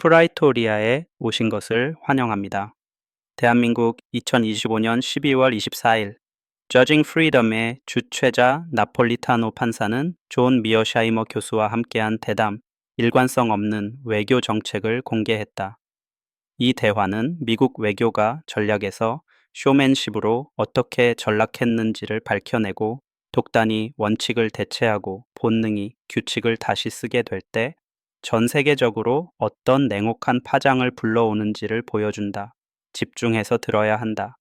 프라이토리아에 오신 것을 환영합니다. 대한민국 2025년 12월 24일 Judging Freedom의 주최자 나폴리타노 판사는 존 미어샤이머 교수와 함께한 대담, 일관성 없는 외교 정책을 공개했다. 이 대화는 미국 외교가 전략에서 쇼맨십으로 어떻게 전락했는지를 밝혀내고 독단이 원칙을 대체하고 본능이 규칙을 다시 쓰게 될 때 전 세계적으로 어떤 냉혹한 파장을 불러오는지를 보여준다. 집중해서 들어야 한다.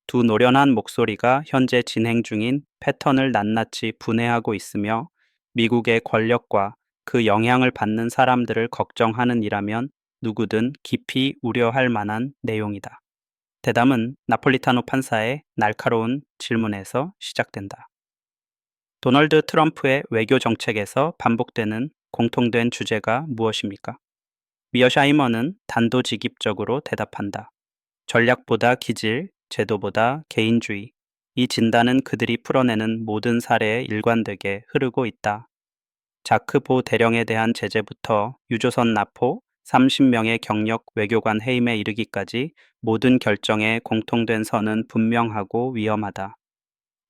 두 노련한 목소리가 현재 진행 중인 패턴을 낱낱이 분해하고 있으며 미국의 권력과 그 영향을 받는 사람들을 걱정하는 이라면 누구든 깊이 우려할 만한 내용이다. 대담은 나폴리타노 판사의 날카로운 질문에서 시작된다. 도널드 트럼프의 외교 정책에서 반복되는 공통된 주제가 무엇입니까? 미어샤이머는 단도직입적으로 대답한다. 전략보다 기질, 제도보다 개인주의. 이 진단은 그들이 풀어내는 모든 사례에 일관되게 흐르고 있다. 자크 보 대령에 대한 제재부터 유조선 납포, 30명의 경력 외교관 해임에 이르기까지 모든 결정의 공통된 선은 분명하고 위험하다.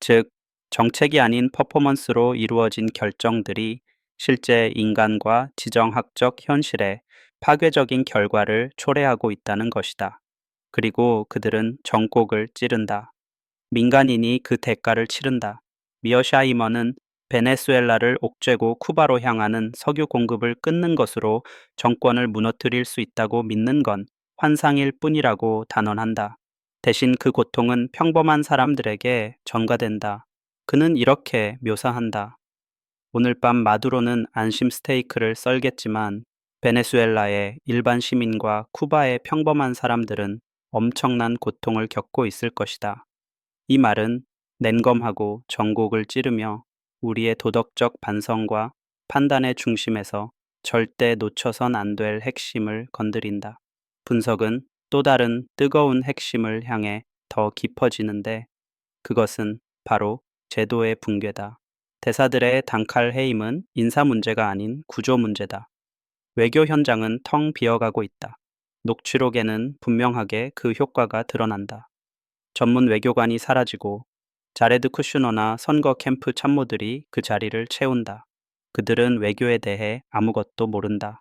즉, 정책이 아닌 퍼포먼스로 이루어진 결정들이 실제 인간과 지정학적 현실에 파괴적인 결과를 초래하고 있다는 것이다. 그리고 그들은 정곡을 찌른다. 민간인이 그 대가를 치른다. 미어샤이머는 베네수엘라를 옥죄고 쿠바로 향하는 석유 공급을 끊는 것으로 정권을 무너뜨릴 수 있다고 믿는 건 환상일 뿐이라고 단언한다. 대신 그 고통은 평범한 사람들에게 전가된다. 그는 이렇게 묘사한다. 오늘 밤 마두로는 안심 스테이크를 썰겠지만 베네수엘라의 일반 시민과 쿠바의 평범한 사람들은 엄청난 고통을 겪고 있을 것이다. 이 말은 냉검하고 정곡을 찌르며 우리의 도덕적 반성과 판단의 중심에서 절대 놓쳐선 안 될 핵심을 건드린다. 분석은 또 다른 뜨거운 핵심을 향해 더 깊어지는데 그것은 바로 제도의 붕괴다. 대사들의 단칼 해임은 인사 문제가 아닌 구조 문제다. 외교 현장은 텅 비어가고 있다. 녹취록에는 분명하게 그 효과가 드러난다. 전문 외교관이 사라지고 자레드 쿠슈너나 선거 캠프 참모들이 그 자리를 채운다. 그들은 외교에 대해 아무것도 모른다.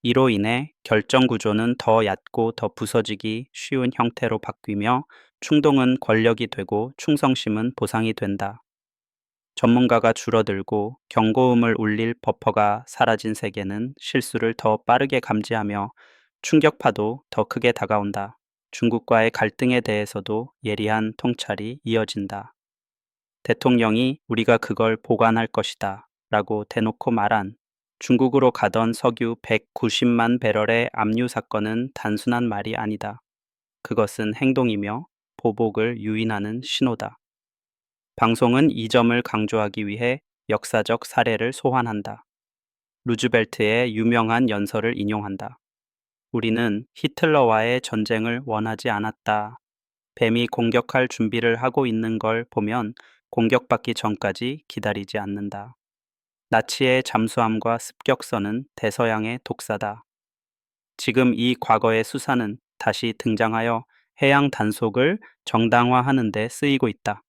이로 인해 결정 구조는 더 얕고 더 부서지기 쉬운 형태로 바뀌며 충동은 권력이 되고 충성심은 보상이 된다. 전문가가 줄어들고 경고음을 울릴 버퍼가 사라진 세계는 실수를 더 빠르게 감지하며 충격파도 더 크게 다가온다. 중국과의 갈등에 대해서도 예리한 통찰이 이어진다. 대통령이 우리가 그걸 보관할 것이다 라고 대놓고 말한 중국으로 가던 석유 190만 배럴의 압류 사건은 단순한 말이 아니다. 그것은 행동이며 보복을 유인하는 신호다. 방송은 이 점을 강조하기 위해 역사적 사례를 소환한다. 루즈벨트의 유명한 연설을 인용한다. 우리는 히틀러와의 전쟁을 원하지 않았다. 뱀이 공격할 준비를 하고 있는 걸 보면 공격받기 전까지 기다리지 않는다. 나치의 잠수함과 습격선은 대서양의 독사다. 지금 이 과거의 수사는 다시 등장하여 해양 단속을 정당화하는 데 쓰이고 있다.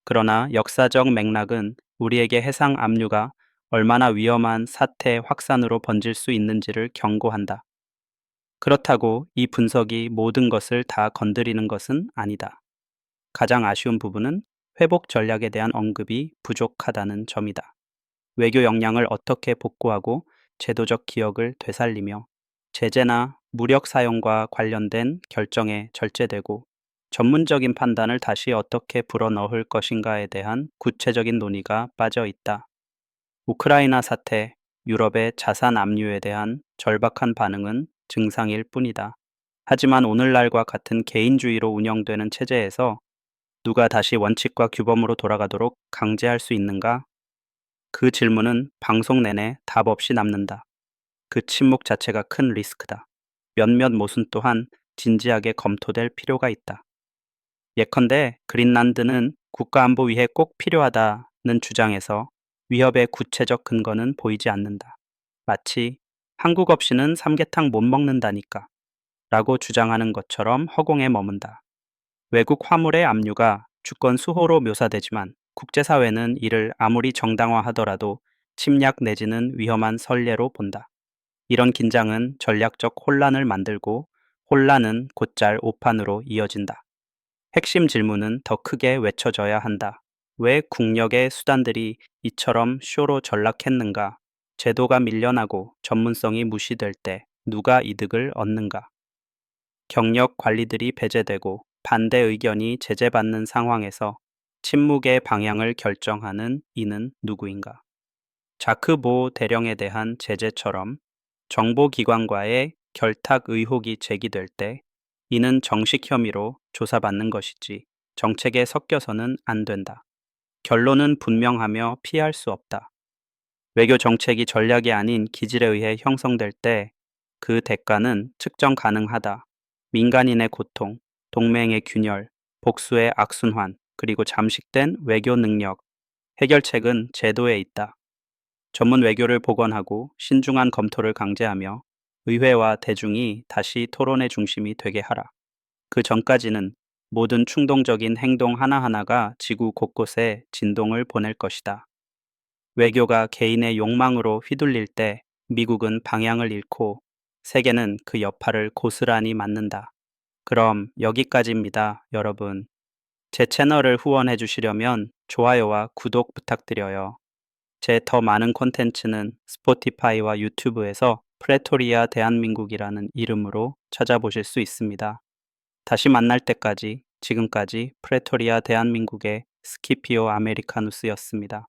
그러나 역사적 맥락은 우리에게 해상 압류가 얼마나 위험한 사태 확산으로 번질 수 있는지를 경고한다. 그렇다고 이 분석이 모든 것을 다 건드리는 것은 아니다. 가장 아쉬운 부분은 회복 전략에 대한 언급이 부족하다는 점이다. 외교 역량을 어떻게 복구하고 제도적 기억을 되살리며 제재나 무력 사용과 관련된 결정에 절제되고 전문적인 판단을 다시 어떻게 불어넣을 것인가에 대한 구체적인 논의가 빠져 있다. 우크라이나 사태, 유럽의 자산 압류에 대한 절박한 반응은 증상일 뿐이다. 하지만 오늘날과 같은 개인주의로 운영되는 체제에서 누가 다시 원칙과 규범으로 돌아가도록 강제할 수 있는가? 그 질문은 방송 내내 답 없이 남는다. 그 침묵 자체가 큰 리스크다. 몇몇 모순 또한 진지하게 검토될 필요가 있다. 예컨대 그린란드는 국가안보위해 꼭 필요하다는 주장에서 위협의 구체적 근거는 보이지 않는다. 마치 한국 없이는 삼계탕 못 먹는다니까 라고 주장하는 것처럼 허공에 머문다. 외국 화물의 압류가 주권 수호로 묘사되지만 국제사회는 이를 아무리 정당화하더라도 침략 내지는 위험한 선례로 본다. 이런 긴장은 전략적 혼란을 만들고 혼란은 곧잘 오판으로 이어진다. 핵심 질문은 더 크게 외쳐져야 한다. 왜 국력의 수단들이 이처럼 쇼로 전락했는가? 제도가 밀려나고 전문성이 무시될 때 누가 이득을 얻는가? 경력 관리들이 배제되고 반대 의견이 제재받는 상황에서 침묵의 방향을 결정하는 이는 누구인가? 자크 보 대령에 대한 제재처럼 정보기관과의 결탁 의혹이 제기될 때 이는 정식 혐의로 조사받는 것이지 정책에 섞여서는 안 된다. 결론은 분명하며 피할 수 없다. 외교 정책이 전략이 아닌 기질에 의해 형성될 때 그 대가는 측정 가능하다. 민간인의 고통, 동맹의 균열, 복수의 악순환, 그리고 잠식된 외교 능력. 해결책은 제도에 있다. 전문 외교를 복원하고 신중한 검토를 강제하며 의회와 대중이 다시 토론의 중심이 되게 하라. 그 전까지는 모든 충동적인 행동 하나하나가 지구 곳곳에 진동을 보낼 것이다. 외교가 개인의 욕망으로 휘둘릴 때 미국은 방향을 잃고 세계는 그 여파를 고스란히 맞는다. 그럼 여기까지입니다, 여러분. 제 채널을 후원해 주시려면 좋아요와 구독 부탁드려요. 제 더 많은 콘텐츠는 스포티파이와 유튜브에서 프레토리아 대한민국이라는 이름으로 찾아보실 수 있습니다. 다시 만날 때까지 지금까지 프레토리아 대한민국의 스키피오 아메리카누스였습니다.